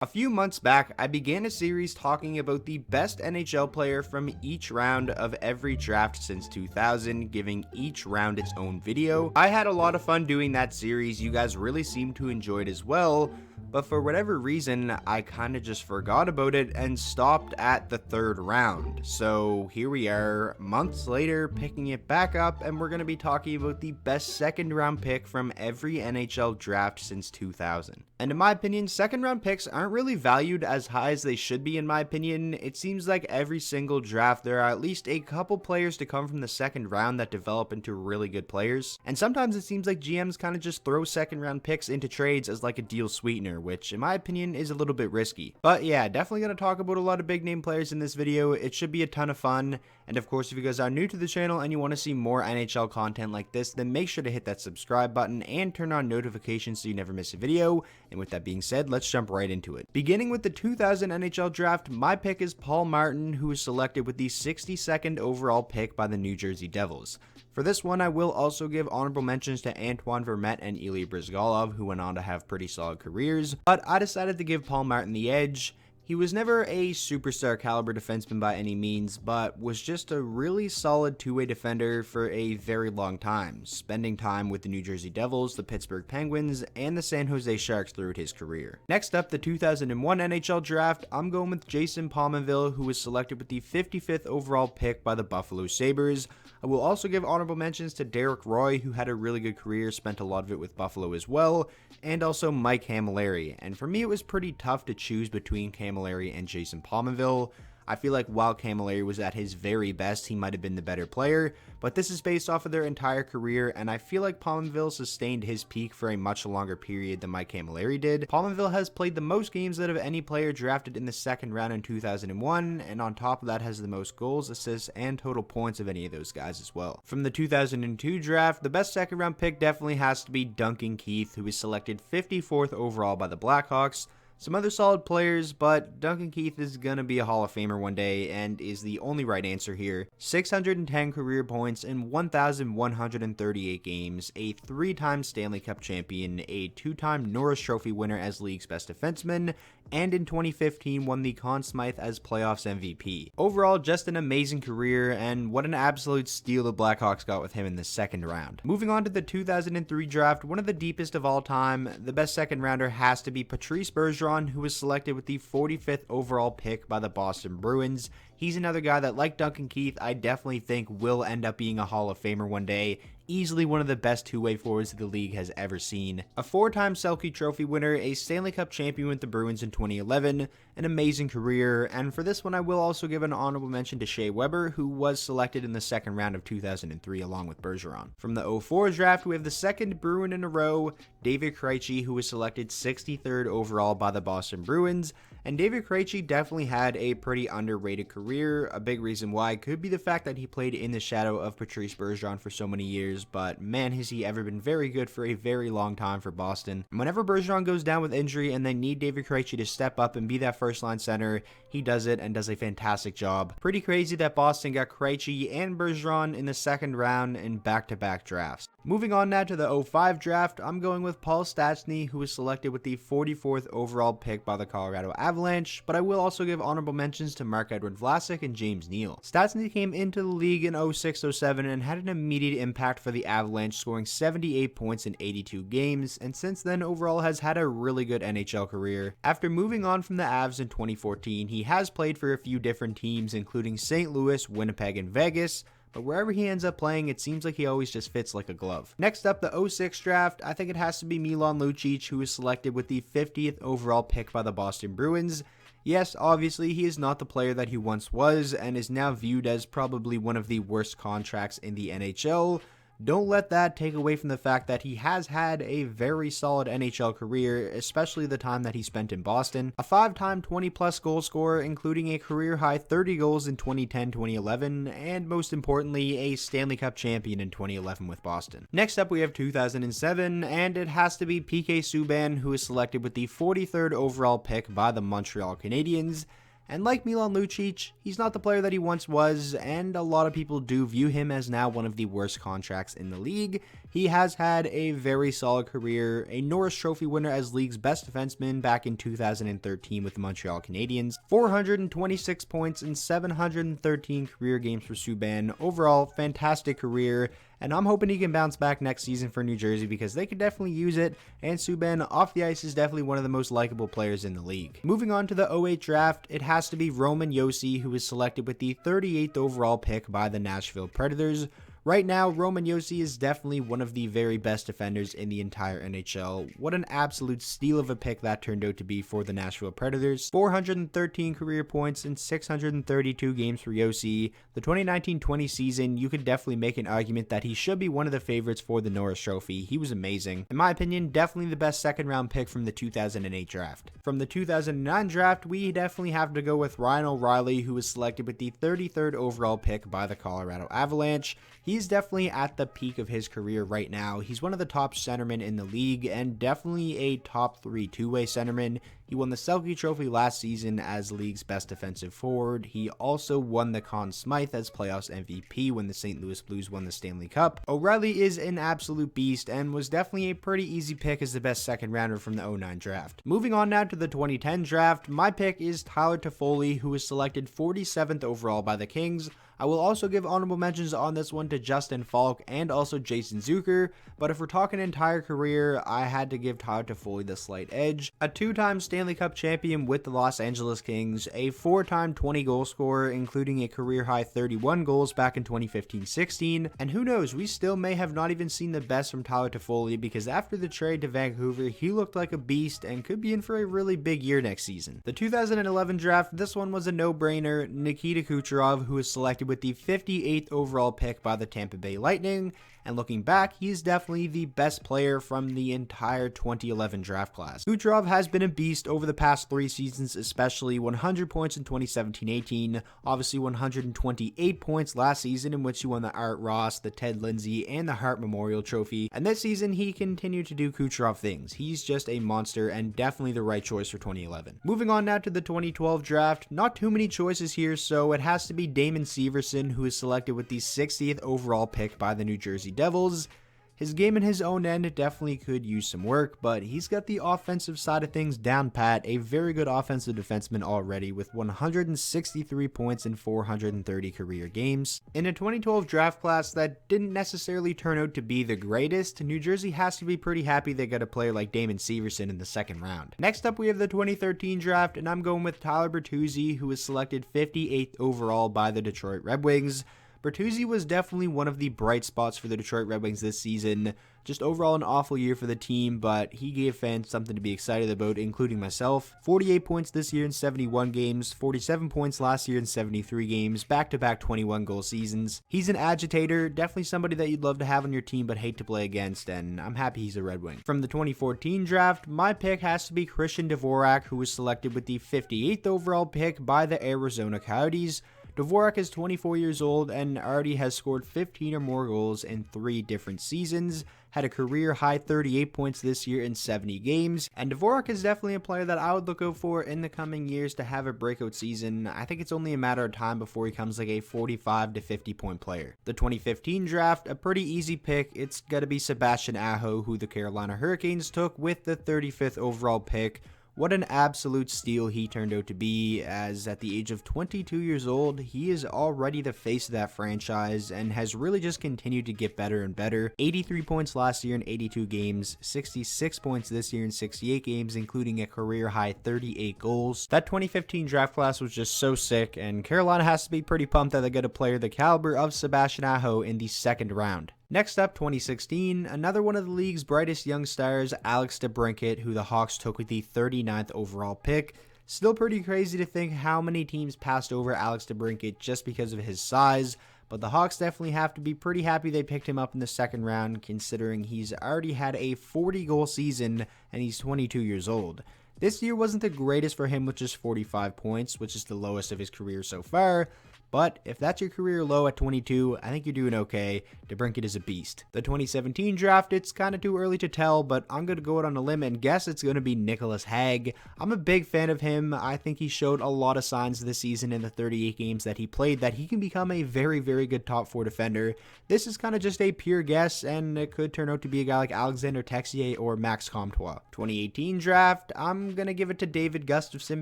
A few months back, I began a series talking about the best NHL player from each round of every draft since 2000, giving each round its own video. I had a lot of fun doing that series, you guys really seemed to enjoy it as well, but for whatever reason, I kinda just forgot about it and stopped at the third round. So here we are, months later, picking it back up, and we're gonna be talking about the best second round pick from every NHL draft since 2000. And in my opinion, second round picks aren't really valued as high as they should be in my opinion. It seems like every single draft there are at least a couple players to come from the second round that develop into really good players. And sometimes it seems like GMs kind of just throw second round picks into trades as like a deal sweetener, which in my opinion is a little bit risky. But yeah, definitely going to talk about a lot of big name players in this video. It should be a ton of fun. And of course, if you guys are new to the channel and you want to see more NHL content like this, then make sure to hit that subscribe button and turn on notifications so you never miss a video. And with that being said, let's jump right into it. Beginning with the 2000 NHL draft, my pick is Paul Martin, who was selected with the 62nd overall pick by the New Jersey Devils. For this one, I will also give honorable mentions to Antoine Vermette and Ilya Bryzgalov, who went on to have pretty solid careers, but I decided to give Paul Martin the edge. He was never a superstar caliber defenseman by any means, but was just a really solid two-way defender for a very long time, spending time with the New Jersey Devils, the Pittsburgh Penguins, and the San Jose Sharks throughout his career. Next up, the 2001 NHL draft, I'm going with Jason Pominville, who was selected with the 55th overall pick by the Buffalo Sabres. I will also give honorable mentions to Derek Roy, who had a really good career, spent a lot of it with Buffalo as well, and also Mike Camilleri. And for me, it was pretty tough to choose between Camilleri and Jason Pominville. I feel like while Camilleri was at his very best, he might have been the better player, but this is based off of their entire career, and I feel like Pominville sustained his peak for a much longer period than Mike Camilleri did. Pominville has played the most games out of any player drafted in the second round in 2001, and on top of that has the most goals, assists, and total points of any of those guys as well. From the 2002 draft, the best second round pick definitely has to be Duncan Keith, who was selected 54th overall by the Blackhawks. Some other solid players, but Duncan Keith is gonna be a Hall of Famer one day and is the only right answer here. 610 career points in 1,138 games, a 3-time Stanley Cup champion, a 2-time Norris Trophy winner as league's best defenseman, and in 2015 won the Conn Smythe as playoffs MVP. Overall, just an amazing career, and what an absolute steal the Blackhawks got with him in the second round. Moving on to the 2003 draft, one of the deepest of all time, the best second rounder has to be Patrice Bergeron, who was selected with the 45th overall pick by the Boston Bruins. He's another guy that, like Duncan Keith, I definitely think will end up being a Hall of Famer one day. Easily one of the best two-way forwards the league has ever seen. A 4-time Selke Trophy winner, a Stanley Cup champion with the Bruins in 2011, an amazing career, and for this one I will also give an honorable mention to Shea Weber, who was selected in the second round of 2003 along with Bergeron. From the 04 draft, we have the second Bruin in a row, David Krejci, who was selected 63rd overall by the Boston Bruins. And David Krejci definitely had a pretty underrated career. A big reason why could be the fact that he played in the shadow of Patrice Bergeron for so many years, but man has he ever been very good for a very long time for Boston. And whenever Bergeron goes down with injury and they need David Krejci to step up and be that first line center, he does it and does a fantastic job. Pretty crazy that Boston got Krejci and Bergeron in the second round in back-to-back drafts. Moving on now to the 05 draft, I'm going with Paul Stastny, who was selected with the 44th overall pick by the Colorado Avalanche, but I will also give honorable mentions to Marc-Edouard Vlasic and James Neal. Stastny came into the league in 06-07 and had an immediate impact for the Avalanche, scoring 78 points in 82 games, and since then overall has had a really good NHL career. After moving on from the Avs in 2014, he has played for a few different teams, including St. Louis, Winnipeg, and Vegas, but wherever he ends up playing, it seems like he always just fits like a glove. Next up, the 06 draft, I think it has to be Milan Lucic, who was selected with the 50th overall pick by the Boston Bruins. Yes, obviously, he is not the player that he once was, and is now viewed as probably one of the worst contracts in the NHL. Don't let that take away from the fact that he has had a very solid NHL career, especially the time that he spent in Boston. A 5-time 20-plus goal scorer, including a career-high 30 goals in 2010-2011, and most importantly, a Stanley Cup champion in 2011 with Boston. Next up, we have 2007, and it has to be PK Subban, who is selected with the 43rd overall pick by the Montreal Canadiens. And like Milan Lucic, he's not the player that he once was, and a lot of people do view him as now one of the worst contracts in the league. He has had a very solid career, a Norris Trophy winner as league's best defenseman back in 2013 with the Montreal Canadiens, 426 points in 713 career games for Subin. Overall, fantastic career, and I'm hoping he can bounce back next season for New Jersey because they could definitely use it, and Subin off the ice is definitely one of the most likable players in the league. Moving on to the 08 draft, it has to be Roman Josi, who was selected with the 38th overall pick by the Nashville Predators. Right now, Roman Josi is definitely one of the very best defenders in the entire NHL. What an absolute steal of a pick that turned out to be for the Nashville Predators. 413 career points in 632 games for Josi. The 2019-20 season, you could definitely make an argument that he should be one of the favorites for the Norris Trophy. He was amazing. In my opinion, definitely the best second round pick from the 2008 draft. From the 2009 draft, we definitely have to go with Ryan O'Reilly, who was selected with the 33rd overall pick by the Colorado Avalanche. He's definitely at the peak of his career right now. He's one of the top centermen in the league and definitely a top 3 two-way centerman. He won the Selke Trophy last season as league's best defensive forward. He also won the Conn Smythe as playoffs MVP when the St. Louis Blues won the Stanley Cup. O'Reilly is an absolute beast and was definitely a pretty easy pick as the best second rounder from the 09 draft. Moving on now to the 2010 draft, my pick is Tyler Toffoli, who was selected 47th overall by the Kings. I will also give honorable mentions on this one to Justin Falk and also Jason Zucker, but if we're talking entire career, I had to give Tyler Toffoli the slight edge. A 2-time Stanley Cup champion with the Los Angeles Kings, a 4-time 20-goal scorer, including a career-high 31 goals back in 2015-16, and who knows, we still may have not even seen the best from Tyler Toffoli because after the trade to Vancouver, he looked like a beast and could be in for a really big year next season. The 2011 draft, this one was a no-brainer. Nikita Kucherov, who was selected with the 58th overall pick by the Tampa Bay Lightning, and looking back, he's definitely the best player from the entire 2011 draft class. Kucherov has been a beast over the past 3 seasons, especially 100 points in 2017-18, obviously 128 points last season in which he won the Art Ross, the Ted Lindsay, and the Hart Memorial Trophy, and this season he continued to do Kucherov things. He's just a monster and definitely the right choice for 2011. Moving on now to the 2012 draft, not too many choices here, so it has to be Damon Severson, who is selected with the 60th overall pick by the New Jersey Devils. His game in his own end definitely could use some work, but he's got the offensive side of things down pat, a very good offensive defenseman already with 163 points in 430 career games. In a 2012 draft class that didn't necessarily turn out to be the greatest, New Jersey has to be pretty happy they got a player like Damon Severson in the second round. Next up we have the 2013 draft, and I'm going with Tyler Bertuzzi, who was selected 58th overall by the Detroit Red Wings. Bertuzzi was definitely one of the bright spots for the Detroit Red Wings this season. Just overall an awful year for the team, but he gave fans something to be excited about, including myself. 48 points this year in 71 games, 47 points last year in 73 games, back-to-back 21-goal seasons. He's an agitator, definitely somebody that you'd love to have on your team but hate to play against, and I'm happy he's a Red Wing. From the 2014 draft, my pick has to be Christian Dvorak, who was selected with the 58th overall pick by the Arizona Coyotes. Dvorak is 24 years old and already has scored 15 or more goals in 3 different seasons, had a career high 38 points this year in 70 games, and Dvorak is definitely a player that I would look out for in the coming years to have a breakout season. I think it's only a matter of time before he becomes like a 45 to 50 point player. The 2015 draft, a pretty easy pick. It's got to be Sebastian Aho, who the Carolina Hurricanes took with the 35th overall pick. What an absolute steal he turned out to be, as at the age of 22 years old, he is already the face of that franchise and has really just continued to get better and better. 83 points last year in 82 games, 66 points this year in 68 games, including a career-high 38 goals. That 2015 draft class was just so sick, and Carolina has to be pretty pumped that they get a player the caliber of Sebastian Aho in the second round. Next up, 2016, another one of the league's brightest young stars, Alex DeBrincat, who the Hawks took with the 39th overall pick. Still pretty crazy to think how many teams passed over Alex DeBrincat just because of his size, but the Hawks definitely have to be pretty happy they picked him up in the second round, considering he's already had a 40-goal season and he's 22 years old. This year wasn't the greatest for him with just 45 points, which is the lowest of his career so far, But if that's your career low at 22, I think you're doing okay. DeBrincat is a beast. The 2017 draft, it's kind of too early to tell, but I'm going to go out on a limb and guess it's going to be Nikolaj Ehlers. I'm a big fan of him. I think he showed a lot of signs this season in the 38 games that he played that he can become a very, very good top 4 defender. This is kind of just a pure guess, and it could turn out to be a guy like Alexander Texier or Max Comtois. 2018 draft, I'm going to give it to David Gustafson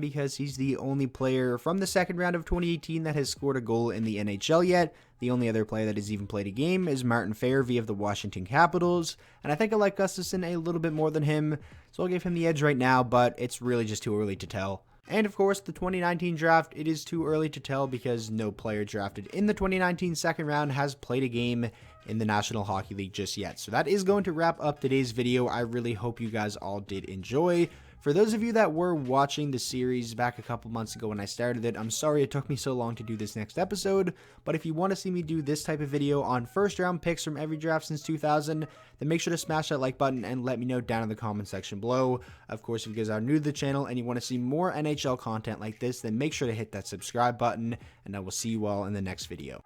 because he's the only player from the second round of 2018 that has scored a goal in the NHL yet. The only other player that has even played a game is Martin Fairvey of the Washington Capitals, and I think I like Gustafson a little bit more than him, so I'll give him the edge right now, but it's really just too early to tell. And of course, the 2019 draft, it is too early to tell because no player drafted in the 2019 second round has played a game in the National Hockey League just yet. So that is going to wrap up today's video. I really hope you guys all did enjoy. For those of you that were watching the series back a couple months ago when I started it, I'm sorry it took me so long to do this next episode, but if you want to see me do this type of video on first round picks from every draft since 2000, then make sure to smash that like button and let me know down in the comment section below. Of course, if you guys are new to the channel and you want to see more NHL content like this, then make sure to hit that subscribe button, and I will see you all in the next video.